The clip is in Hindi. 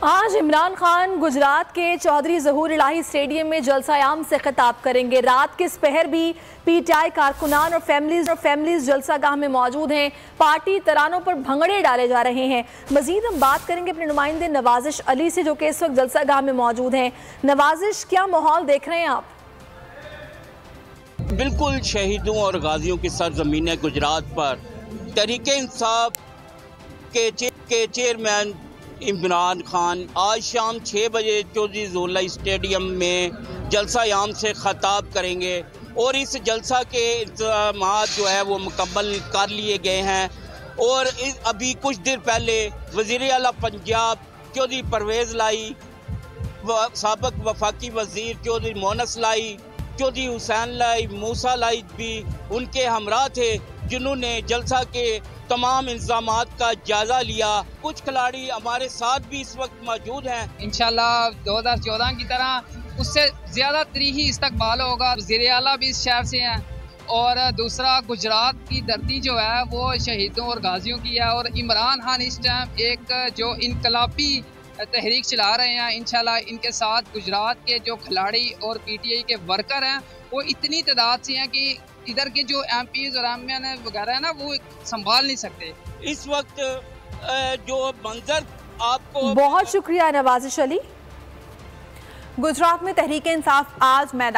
आज इमरान खान गुजरात के चौधरी ज़हूर इलाही स्टेडियम में जलसा-ए-आम से खिताब करेंगे। रात के इस पहर भी पीटीआई कारकुनान और फैमिलीज जलसागाह में मौजूद हैं। पार्टी तरानों पर भंगड़े डाले जा रहे हैं। मजीद हम बात करेंगे अपने नुमाइंदे नवाजिश अली से, जो कि इस वक्त जलसागाह में मौजूद हैं। नवाजिश, क्या माहौल देख रहे हैं आप? बिल्कुल, शहीदों और गाजियों की सरजमीन गुजरात पर तहरीक-ए-इंसाफ के चेयरमैन इमरान खान आज शाम 6 बजे चौधरी ज़हूर इलाही स्टेडियम में जलसा-ए-आम से खिताब करेंगे और इस जलसा के इंतज़ाम जो है वो मुकम्मल कर लिए गए हैं। और अभी कुछ देर पहले वज़ीर आला पंजाब चौधरी परवेज़ लाई, साबिक़ वफाकी वज़ीर चौधरी मोनस लाई, चौधरी हुसैन लाई, मूसा लाई भी उनके हमरा थे, जिन्होंने जलसा के तमाम इंतजामात का जायजा लिया। कुछ खिलाड़ी हमारे साथ भी इस वक्त मौजूद हैं। इंशाल्लाह 2014 की तरह उससे ज़्यादा तरीही इस्तकबाल होगा। वज़ीर आला भी इस शहर से हैं और दूसरा गुजरात की धरती जो है वो शहीदों और गाजियों की है। और इमरान खान इस टाइम एक जो इनकलाबी तहरीक चला रहे हैं। इंशाल्लाह इनके साथ गुजरात के जो खिलाड़ी और पीटीआई के वर्कर हैं वो इतनी तादाद से हैं कि इधर के जो एमपीज और एमएन वगैरह है ना, वो संभाल नहीं सकते इस वक्त। जो मंजर आपको बहुत शुक्रिया नवाजिश अली। गुजरात में तहरीक-ए-इंसाफ आज मैदान